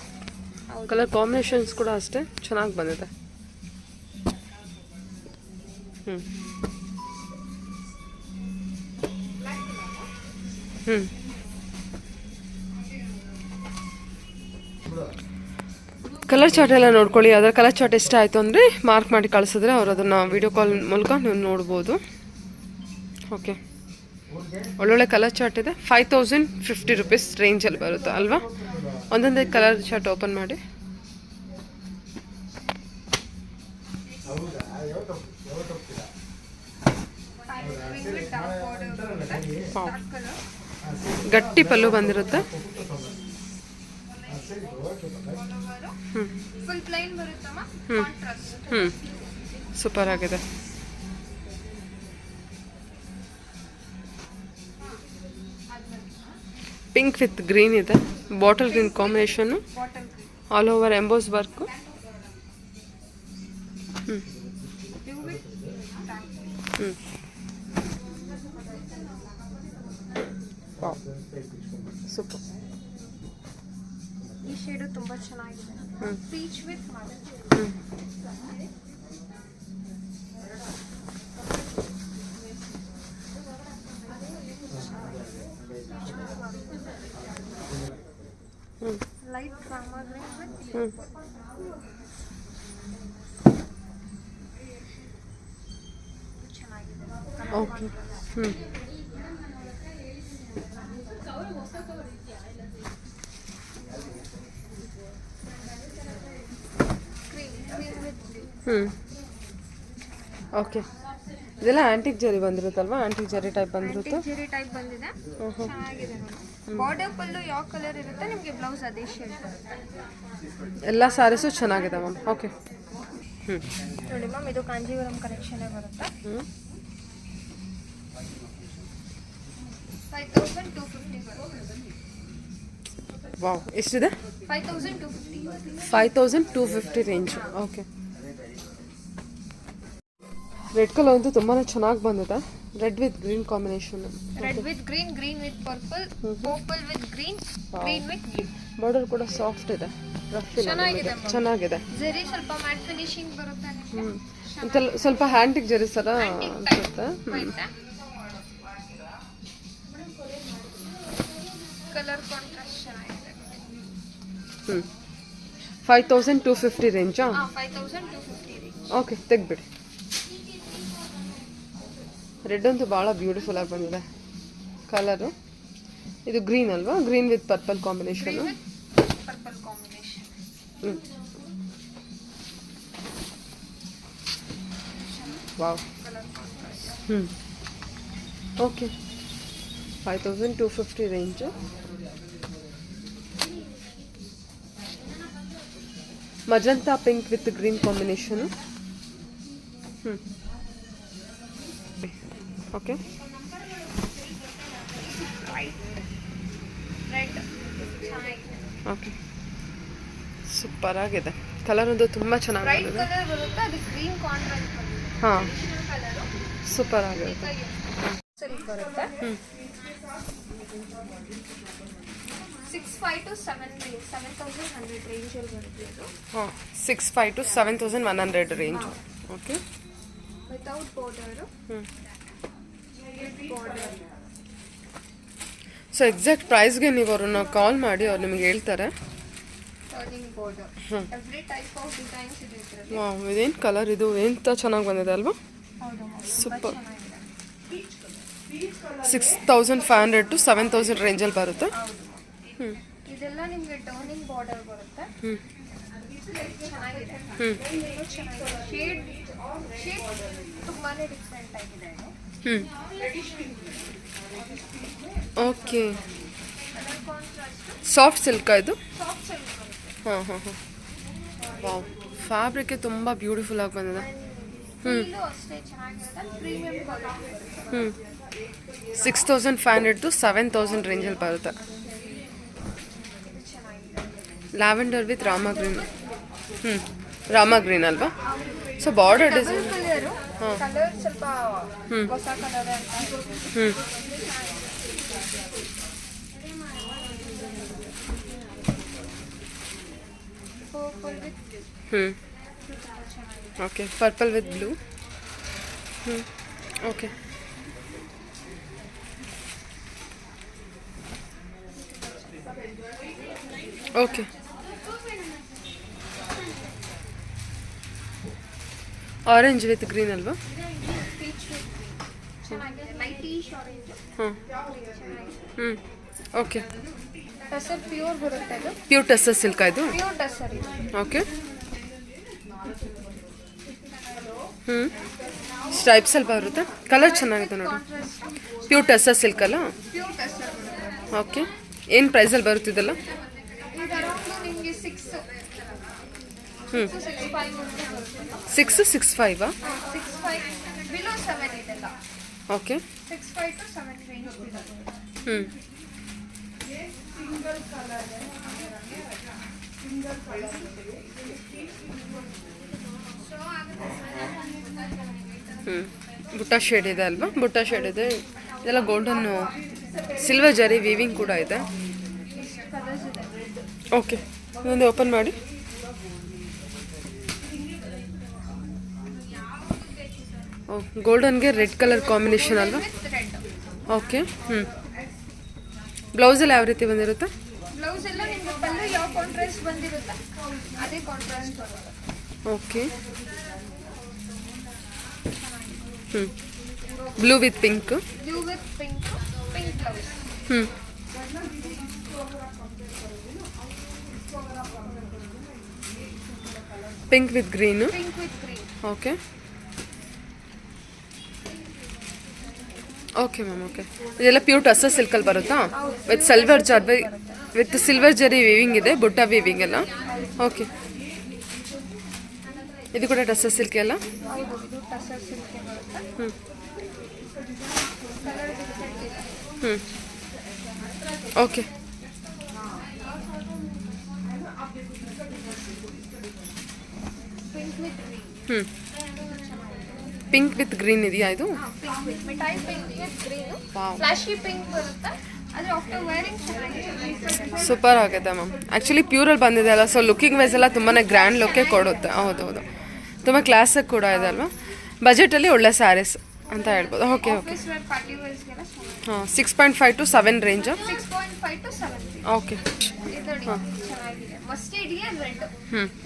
ಕಲರ್ ಕಾಂಬಿನೇಷನ್ಸ್ ಕೂಡ ಅಷ್ಟೇ ಚೆನ್ನಾಗಿ ಬಂದಿದೆ. ಕಲರ್ ಚಾರ್ಟ್ ಎಲ್ಲ ನೋಡ್ಕೊಳ್ಳಿ. ಅದರ ಕಲರ್ ಚಾರ್ಟ್ ಎಷ್ಟು ಆಯಿತು ಅಂದರೆ ಮಾರ್ಕ್ ಮಾಡಿ ಕಳಿಸಿದ್ರೆ ಅವ್ರು ಅದನ್ನು ವಿಡಿಯೋ ಕಾಲ್ ಮೂಲಕ ನೀವು ನೋಡ್ಬೋದು. ಓಕೆ. ಒಳ್ಳೊಳ್ಳೆ ಕಲರ್ ಚಾರ್ಟ್ ಇದೆ. 5050 rupees ರೇಂಜಲ್ಲಿ ಬರುತ್ತೆ ಅಲ್ವಾ? ಒಂದೊಂದೇ ಕಲರ್ ಚಾರ್ಟ್ ಓಪನ್ ಮಾಡಿ. ಗಟ್ಟಿ ಪಲ್ಲು ಬಂದಿರುತ್ತೆ. ಫುಲ್ ಪ್ಲೈನ್ ಬರುತ್ತಮ್ಮ. ಸೂಪರ್ ಆಗಿದೆ. ಪಿಂಕ್ ವಿತ್ ಗ್ರೀನ್ ಇದೆ. Bottle green combination. All over emboss work. Super. ಈ ಶೇಡು ತುಂಬಾ ಚೆನ್ನಾಗಿದೆ. Peach with maroon. Light Rama green with ಚೆನ್ನಾಗಿದೆ. ಓಕೆ. ಓಕೆ. ಇದೆಲ್ಲ ಆಂಟಿಕ್ ಜರಿ ಬಂದಿರುತ್ತಲ್ವಾ? ಆಂಟಿಕ್ ಜರಿ ಟೈಪ್ ಬಂದಿರುತ್ತೆ. ಜರಿ ಟೈಪ್ ಬಂದಿದೆ. ಚೆನ್ನಾಗಿದೆ ನೋಡಿ. ಬಾರ್ಡರ್ ಪಲ್ಲು ಯಾವ ಕಲರ್ ಇರುತ್ತೆ ನಿಮಗೆ ಬ್ಲೌಸ್ ಅದೇ ಶೇಡ್ ಬರುತ್ತೆ. ಎಲ್ಲ ಸ್ಯಾರೀಸು ಚೆನ್ನಾಗಿದೆ ಮ್ಯಾಮ್. ಓಕೆ. ನೋಡಿ ಮ್ಯಾಮ್ ಇದು ಕಾಂಜೀವರಂ ಕಲೆಕ್ಷನ್ ಬರುತ್ತೆ. 5250 ಬರುತ್ತೆ. ವಾವ್ ಎಷ್ಟಿದೆ? 5250 ರೇಂಜ್. ಓಕೆ. ರೆಡ್ ಕಲರ್ ಅಂತೂ ತುಂಬಾ ಚೆನ್ನಾಗಿ ಬಂದಿದೆ. Red with green combination. Red with green, green with purple, purple with green, green with blue. Border ಕೂಡ ಸಾಫ್ಟ್ ಇದೆ. ರಫ್ ಇಲ್ಲ. ಚೆನ್ನಾಗಿದೆ. ಜರಿ ಸ್ವಲ್ಪ ಮ್ಯಾಟ್ ಫಿನಿಶಿಂಗ್ ಬರುತ್ತೆ ನಿಮಗೆ. ಸ್ವಲ್ಪ ಹ್ಯಾಂಟಿಕ್ ಜರಿ ಸರ ಅನ್ಸುತ್ತೆ. ಕಲರ್ ಕಾಂಟ್ರಾಸ್ಟ್ ಚೆನ್ನಾಗಿದೆ. 5250 ರೇಂಜಾ? 5250 ರೇಂಜ್. ಓಕೆ ತೆಗ್ಬಿಡಿ. ರೆಡ್ ಅಂತೂ ಭಾಳ ಬ್ಯೂಟಿಫುಲ್ ಆಗಿ ಬಂದಿದೆ ಕಲರು. ಇದು ಗ್ರೀನ್ ಅಲ್ವಾ? Green with purple combination. Purple combination. Wow. Okay. 5250 range. Magenta pink with green combination. Okay. Red okay. Super ಆಗಿದೆ. ಕಲರ್ ಒಂದು ತುಂಬ ಚೆನ್ನಾಗಿ ಬ್ರೈಟ್ ಕಲರ್ ಬರುತ್ತೆ. ಅದು ಗ್ರೀನ್ ಕಾಂಟ್ರಾಸ್ಟ್ ಬಂದಿದೆ. ಹಾಂ ಕಲರ್ ಸೂಪರ್ ಆಗಿದೆ. ಸಿಲ್ಕ್ ಬರುತ್ತೆ. 65 to 7100 ರೇಂಜ್ ಅಲ್ಲಿ ಬರುತ್ತೆ ಇದು. ಹಾಂ 65 to 7100 range. Okay. Without border. Border. So exact ಪ್ರೈಸ್ಗೆ ನೀವು ಅವ್ರನ್ನ ಕಾಲ್ ಮಾಡಿ ಅವ್ರು ನಿಮಗೆ ಹೇಳ್ತಾರೆ. Turning border. Every type of designs ಇದೆ ಇದರಲ್ಲಿ. ವಾವ್ ಇದೇನು ಕಲರ್ ಇದು ಎಂತ ಚೆನ್ನಾಗಿ ಬಂದಿದೆ ಅಲ್ವಾ? ಹೌದು ಮ್ಯಾಮ್ ಸೂಪರ್. ಚೆನ್ನಾಗಿದೆ. 6500 to 7000 ರೇಂಜಲ್ಲಿ ಬರುತ್ತೆ. ಹೌದು ಇದೆಲ್ಲ ನಿಮಗೆ ಟರ್ನಿಂಗ್ ಬಾರ್ಡರ್ ಬರುತ್ತೆ. ಚೆನ್ನಾಗಿದೆ. ಇನ್ನೂ ಚೆನ್ನಾಗಿದೆ. ಶೇಡ್ ತುಂಬಾನೇ ಡಿಫ್ರೆಂಟ್ ಆಗಿದೆ ಇದು. ಓಕೆ, ಕಲರ್ ಕಾಂಟ್ರಾಸ್ಟ್ ಸಾಫ್ಟ್ ಸಿಲ್ಕಾ ಇದು? ಸಾಫ್ಟ್ ಸಿಲ್ಕ್ ಬರುತ್ತೆ. ಹಾಂ. ವಾವ್, ಫ್ಯಾಬ್ರಿಕ್ ತುಂಬ ಬ್ಯೂಟಿಫುಲ್ ಆಗಿ ಬಂದಿದೆ. ಫುಲ್ಲು ಅಷ್ಟೇ ಚೆನ್ನಾಗಿರುತ್ತೆ. ಪ್ರೀಮಿಯಂ ಕ್ವಾಲಿಟಿ ಬರುತ್ತೆ. 6500 to 7000 ರೇಂಜಲ್ಲಿ ಬರುತ್ತೆ. ಇದು ಚೆನ್ನಾಗಿದೆ. Lavender with Rama green. Rama green ಅಲ್ವಾ? So border design. ಕಲರ್ ಸ್ವಲ್ಪ ಹೊಸ ಕಲರ್ ಅಂತ ಹೇಳ್ಬೋದು. Purple with okay, purple with blue. Okay, okay. Orange with green ಅಲ್ವಾ? ಪೀಚ್ ವಿತ್ ಚೆನ್ನಾಗಿದೆ. ಲೈಟಿಶ್ ಆರೆಂಜ್ ಹಾಂ. ಓಕೆ. ಟಸರ್ ಪ್ಯೂರ್ ಬರುತ್ತೆ ಇದು. ಪ್ಯೂರ್ ಟಸ್ಸರ್ ಸಿಲ್ಕಾ ಇದು? ಪ್ಯೂರ್ ಟಸರ್ ಇದು. ಓಕೆ. ಸ್ಟ್ರೈಪ್ಸಲ್ಲಿ ಬರುತ್ತೆ. ಕಲರ್ ಚೆನ್ನಾಗಿದೆ ನೋಡಿ. ಕಾಂಟ್ರಾಸ್ಟ್ ಪ್ಯೂರ್ ಟಸ್ಸರ್ ಸಿಲ್ಕ್ ಅಲ್ಲ? ಪ್ಯೂರ್ ಟಸರ್ ಬರುತ್ತೆ. ಓಕೆ. ಏನು ಪ್ರೈಸಲ್ಲಿ ಬರುತ್ತಿದ್ದಲ್ಲ? ಇದು ಅರೌಂಡ್ ನಿಮಗೆ 6-6.5 ಬರುತ್ತೆ. 665 6.5 ಬಿಲೋ 7 ಇದೆಲ್ಲ. ಓಕೆ. 6.5 to 7 ರೇಂಜ್ ಬರುತ್ತೆ. ಬುಟ್ಟ ಶೇಡ್ ಇದೆ ಅಲ್ವಾ? ಬುಟ್ಟ ಶೇಡ್ ಇದೆ. ಇದೆಲ್ಲ ಗೋಲ್ಡನ್ ಸಿಲ್ವರ್ ಜರಿ ವೀವಿಂಗ್ ಕೂಡ ಇದೆ. ಕಲರ್ಸ್ ಇದೆ. ಓಕೆ, ಇದೊಂದು ಓಪನ್ ಮಾಡಿ. ಗೋಲ್ಡನ್ಗೆ ರೆಡ್ ಕಲರ್ ಕಾಂಬಿನೇಷನ್ ಅಲ್ವಾ? With red. ಓಕೆ. ಬ್ಲೌಸಲ್ಲಿ ಯಾವ ರೀತಿ ಬಂದಿರುತ್ತೆ? ಬ್ಲೌಸ್ ಎಲ್ಲ ನಿಮ್ಗೆ ಪಲ್ಲು ಯಾವ ಕಾಂಟ್ರಾಸ್ಟ್ ಬಂದಿರುತ್ತೆ ಅದೇ ಕಾಂಟ್ರಾಸ್ಟ್ ಬರುತ್ತೆ. Okay. Blue with pink. Blue with pink blouse. Pink with green. Pink with green. Okay. Okay ma'am, okay. ಇದೆಲ್ಲ ಪ್ಯೂರ್ ಟಸ್ಸರ್ ಸಿಲ್ಕಲ್ಲಿ ಬರುತ್ತಾ? ವಿತ್ ಸಿಲ್ವರ್ ಜರಿ ವೀವಿಂಗ್ ಇದೆ, ಬುಟ್ಟ ವೀವಿಂಗ್ ಎಲ್ಲ. ಓಕೆ. ಇದು ಕೂಡ ಟಸ್ಸರ್ ಸಿಲ್ಕ್ ಎಲ್ಲ? ಹೌದು, ಇದು ಟಸರ್ ಸಿಲ್ಕ್ ಬರುತ್ತೆ. ಕಲರ್ ಡಿಫ್ರೆಂಟ್ ಇದೆ. Okay. Pink with green. Pink with green ಇದೆಯಾ ಇದು? ಪಿಂಕ್ ವಿತ್ ಮಿಠಾಯಿ pink with green. Wow, flashy pink ಬರುತ್ತೆ. ಆದರೆ ಆಫ್ಟರ್ ವೇರಿಂಗ್ ಚೆನ್ನಾಗಿದೆ. ಸೂಪರ್ ಆಗಿದೆ ಮ್ಯಾಮ್. ಆ್ಯಕ್ಚುಲಿ ಪ್ಯೂರಲ್ಲಿ ಬಂದಿದೆ ಅಲ್ಲ, ಸೊ ಲುಕ್ಕಿಂಗ್ ವೈಸ್ ಎಲ್ಲ ತುಂಬಾ ಗ್ರ್ಯಾಂಡ್ ಲುಕ್ಕೇ ಕೊಡುತ್ತೆ. ಹೌದು, ತುಂಬ ಕ್ಲಾಸಾಗಿ ಕೂಡ ಇದೆ ಅಲ್ವಾ? ಬಜೆಟಲ್ಲಿ ಒಳ್ಳೆ ಸ್ಯಾರೀಸ್ ಅಂತ ಹೇಳ್ಬೋದು. ಓಕೆ. ಆಫೀಸ್ ವೇರ್ ಪಾರ್ಟಿ ವೇರ್ಸ್ಗೆಲ್ಲ ಚೆನ್ನಾಗಿದೆ. 6.5 to 7 ರೇಂಜು? 6.5 to 7. ಓಕೆ. ಇದು ನೋಡಿ ಚೆನ್ನಾಗಿದೆ. ಮಸ್ಟರ್ಡ್ಗೆ ರೆಡ್,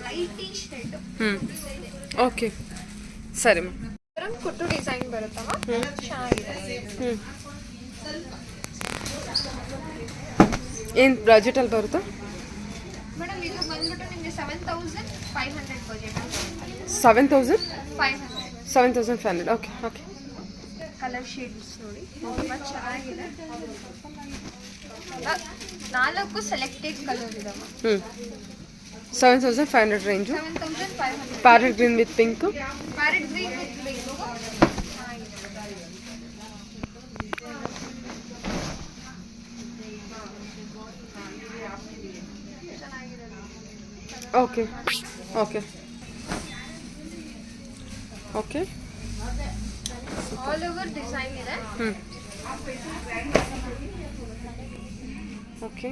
ಲೈಟಿಶ್ ರೆಡ್. ಓಕೆ, ಸರಿ ಮ್ಯಾಮ್. ಕುಟ್ಟು ಡಿಸೈನ್ ಬರುತ್ತಮ್ಮ, ಚೆನ್ನಾಗಿದೆ. ಏನು ಬಜೆಟಲ್ಲಿ ಬರುತ್ತಾ? ಮೇಡಮ್ ಇದು ಬಂದ್ಬಿಟ್ಟು ನಿಮಗೆ 7,500 ಬಜೆಟ್. 7,500? 7,500. ಓಕೆ. ಕಲರ್ ಶೇಡ್ಸ್ ನೋಡಿ ತುಂಬ ಚೆನ್ನಾಗಿದೆ. 4 ಸೆಲೆಕ್ಟೆಡ್ ಕಲರ್ ಇದಾವ. 7,500 range. 7,500. Parrot green with pink. Parrot green with pink. Okay. All over design ಇದೆ. ಓಕೆ,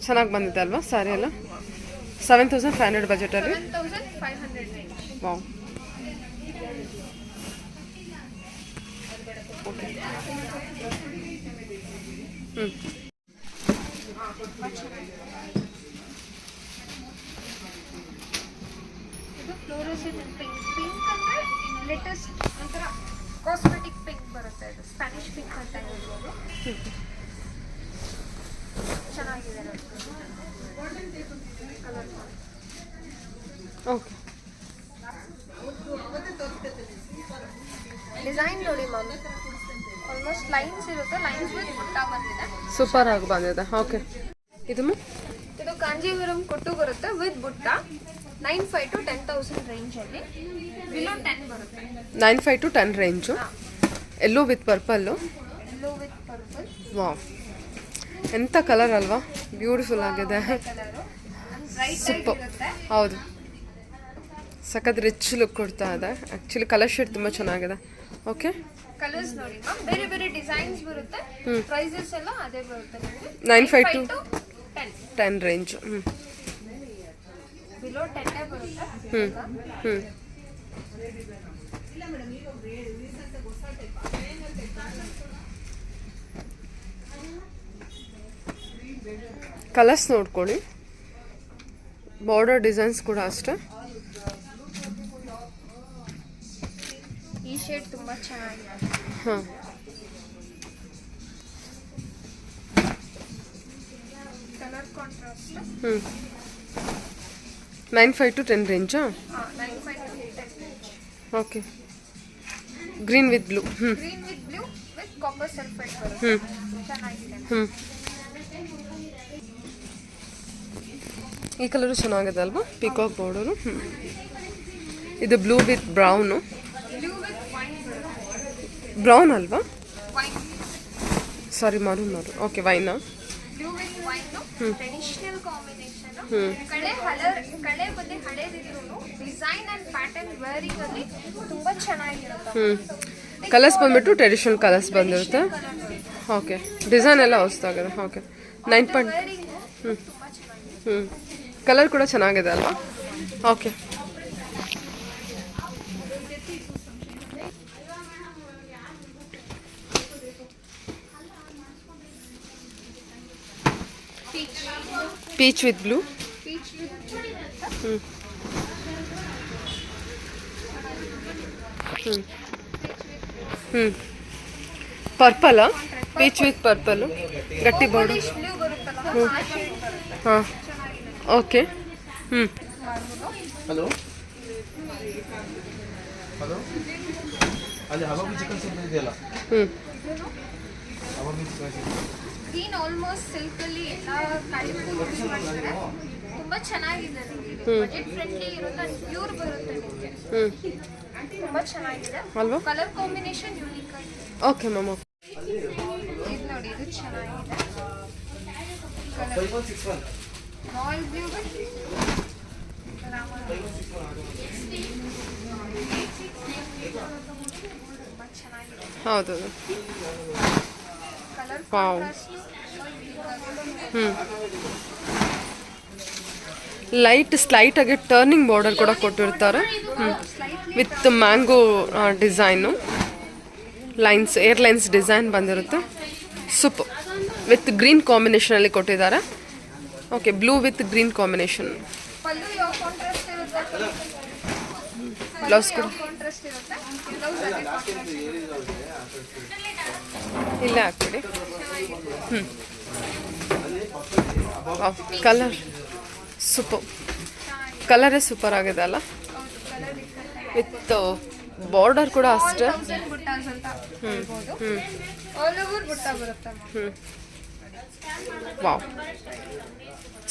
ಚೆನ್ನಾಗಿ ಬಂದಿದೆ ಅಲ್ವಾ ಸ್ಯಾರಿ ಎಲ್ಲ? 7,500 ಬಜೆಟಲ್ಲಿ. 7,500 ರೇಂಜ್. ವಾವ್. ಓಕೆ. ಇದು ಫ್ಲೋರಸೆಂಟ್ ಪಿಂಕ್ ಅಂದ್ರೆ ಲೇಟೆಸ್ಟ್ ಒಂಥರ ಪಿಕ್ ಅಂತ ಹೇಳ್ಬೋದು. ಚೆನ್ನಾಗಿದೆ ನೋಡಿ ಕಲರ್. ಓಕೆ, ಡಿಸೈನ್ ನೋಡಿ ಮ್ಯಾಮ್, ಆಲ್ಮೋಸ್ಟ್ ಲೈನ್ಸ್ ಇರುತ್ತೆ, ಲೈನ್ಸ್ ವಿತ್ ಬುಟ್ಟ ಬಂದಿದೆ. ಸೂಪರ್ ಆಗಿ ಬಂದಿದೆ. ಓಕೆ, ಇದು ಇದು ಕಾಂಜೀವರಂ ಕೊಟ್ಟು ಬರುತ್ತೆ ವಿತ್ ಬುಟ್ಟ. 9,500 to 10,000 ರೇಂಜ್ ಅಲ್ಲಿ, ಬಿಲೋ 10 ಬರುತ್ತೆ. 9,500 to 10 range. Yellow with purple. Yellow with purple. Wow, ಎಂಥ ಕಲರ್ ಅಲ್ವಾ, ಬ್ಯೂಟಿಫುಲ್ ಆಗಿದೆ. ಸೂಪರ್. ಹೌದು, ಸಖತ್ ರಿಚ್ ಲುಕ್ ಕೊಡ್ತಾ ಇದೆ. ಆ್ಯಕ್ಚುಲಿ ಕಲರ್ ಶೇಡ್ ತುಂಬ ಚೆನ್ನಾಗಿದೆ. ಓಕೆ, ಕಲರ್ಸ್ ನೋಡಿ ಮ್ಯಾಮ್, ಬೇರೆ ಬೇರೆ ಡಿಸೈನ್ಸ್ ಬರುತ್ತೆ. ಪ್ರೈಸಸ್ ಎಲ್ಲ ಅದೇ ಬರುತ್ತೆ. 9,500 to 10 ರೇಂಜ್. ಬಿಲೋ 10 ಬರುತ್ತೆ. ಕಲರ್ಸ್ ನೋಡ್ಕೊಳ್ಳಿ, ಬಾರ್ಡರ್ ಡಿಸೈನ್ಸ್ ಕೂಡ ಅಷ್ಟೇ. ಈ ಶೇಡ್ ತುಂಬಾ ಚೆನ್ನಾಗಿದೆ. ಹಾಂ, ಕಲರ್ ಕಾಂಟ್ರಾಸ್ಟ್. 9,500 to 10 ರೇಂಜಾ? 9,500 to 10 range. Okay, green with blue. Green with blue with copper sulphate ಬರುತ್ತೆ. ಚೆನ್ನಾಗಿದೆ. ಈ ಕಲರು ಚೆನ್ನಾಗಿದೆ ಅಲ್ವಾ, ಪಿಕಾಕ್ ಬಾರ್ಡರು. ಇದು blue with brown. Blue with wine ಬರುತ್ತೆ. ಬ್ರೌನ್ ಅಲ್ವಾ? ವೈನ್. Sorry, maroon. ಓಕೆ, ವೈನಾ? Blue with wine traditional combination. ಕಳೆ ಬದಲು ಹಳೇದಿದ್ರು ಡಿಸೈನ್ ಅಂಡ್ ಪ್ಯಾಟರ್ನ್ ವೇರಿಂಗ್ ಅಲ್ಲಿ ತುಂಬಾ ಚೆನ್ನಾಗಿರುತ್ತೆ. ಕಲರ್ಸ್ ಬಂದ್ಬಿಟ್ಟು ಟ್ರೆಡಿಷನಲ್ ಕಲರ್ಸ್ ಬಂದಿರುತ್ತೆ. ಓಕೆ, ಡಿಸೈನ್ ಎಲ್ಲ ಹೊಸದಾಗಿದೆ. ಓಕೆ, 9. ಕಲರ್ ಕೂಡ ಚೆನ್ನಾಗಿದೆ ಅಲ್ವಾ? Okay, peach with blue. Purple. Peach with purple, ಗಟ್ಟಿ ಬಾರ್ಡರ್. ಬ್ಲೂ ಬರುತ್ತಲ್ಲ ಆ ಶೇಡ್ ಬರುತ್ತೆ. ಹಾಂ, ಓಕೆ. ಹಲೋ ಹಲೋ, ಅಲ್ಲಿ ಹಬಾಬಿ ಚಿಕನ್ ಸೂಪ್ ಇದೆಯಲ್ಲ, ಹಬಾಬಿ chicken soup. Green almost silk ಅಲ್ಲಿ ಎಲ್ಲ ಕ್ಯಾಲಿಫೋರ್ನಿಯಾ ಯೂಸ್ ಮಾಡ್ತಾರೆ. ತುಂಬಾ ಚೆನ್ನಾಗಿದೆ ನೋಡಿ, ಬಜೆಟ್ ಫ್ರೆಂಡ್ಲಿ ಇರುತ್ತೆ, ಪ್ಯೂರ್ ಬರುತ್ತೆ ನಿಮಗೆ. ತುಂಬಾ ಚೆನ್ನಾಗಿದೆ ಅಲ್ವಾ? ಕಲರ್ ಕಾಂಬಿನೇಷನ್ ಯೂನಿಕ್ ಆಗಿದೆ. Okay ma'am. ಇದು ನೋಡಿ, ಇದು ಚೆನ್ನಾಗಿದೆ. ಕಲರ್ 5161 ರಾಯಲ್ ಬ್ಲೂ ತುಂಬಾ ಚೆನ್ನಾಗಿದೆ. ಹೌದು. Colour wow. ಸ್ಲೈಟ್ ಆಗಿ ಟರ್ನಿಂಗ್ ಬಾರ್ಡರ್ ಕೂಡ ಕೊಟ್ಟಿರ್ತಾರೆ. With mango design, lines, air lines design ಬಂದಿರುತ್ತೆ. ಸೂಪರ್. ವಿತ್ ಗ್ರೀನ್ ಕಾಂಬಿನೇಷನಲ್ಲಿ ಕೊಟ್ಟಿದ್ದಾರೆ. Okay, blue with green combination. Pallu ಯಾವ ಕಾಂಟ್ರಾಸ್ಟ್ ಇರುತ್ತೆ, ಬ್ಲೌಸ್ ಕೂಡ ಕಾಂಟ್ರಾಸ್ಟ್ ಇರುತ್ತೆ. ಬ್ಲೌಸ್ ಅದೇ ಕಾಂಟ್ರಾಸ್ಟ್ ಇರುತ್ತೆ. ಇಲ್ಲೇ ಹಾಕ್ಬಿಡಿ. ಕಲರ್ ಸೂಪರ್, ಕಲರೇ ಸೂಪರ್ ಆಗಿದೆ ಅಲ್ಲ. ವಿತ್ ಬಾರ್ಡರ್ ಕೂಡ ಅಷ್ಟೇ. ಬುಟ್ಟಾಸ್ ಅಂತ ಹೇಳ್ಬೋದು. ಆಲ್ ಓವರ್ ಬುಟ್ಟ ಬರುತ್ತೆ. ವಾವ್,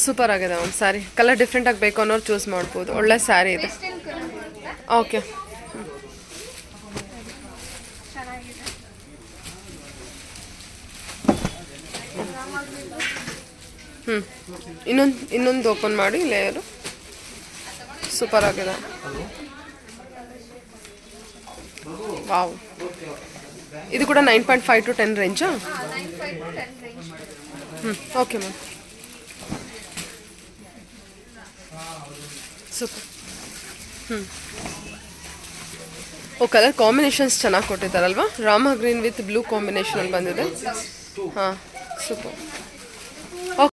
ಸೂಪರ್ ಆಗಿದೆ ಒಂದು ಸ್ಯಾರಿ. ಕಲರ್ ಡಿಫ್ರೆಂಟ್ ಆಗಿ ಬೇಕು ಅನ್ನೋರು ಚೂಸ್ ಮಾಡ್ಬೋದು. ಒಳ್ಳೆ ಸ್ಯಾರಿ ಇದೆ. ಪೇಸ್ಟಲ್ ಕಲರ್ ಬರುತ್ತೆ. ಓಕೆ, ಚೆನ್ನಾಗಿದೆ. ಇನ್ನೊಂದು ಓಪನ್ ಮಾಡಿ ಲೇಯರು. ಸೂಪರ್ ಆಗಿದೆ. ವಾವ್, ಇದು ಕೂಡ 9.5 to 10 ರೇಂಜಾ? 9,500 to 10 range. Okay ma'am. Super. ಓ, ಕಲರ್ ಕಾಂಬಿನೇಷನ್ಸ್ ಚೆನ್ನಾಗಿ ಕೊಟ್ಟಿದ್ದಾರಲ್ವಾ? ರಾಮ ಗ್ರೀನ್ ವಿತ್ ಬ್ಲೂ ಕಾಂಬಿನೇಷನಲ್ಲಿ ಬಂದಿದೆ. ಹಾಂ, ಸೂಪರ್.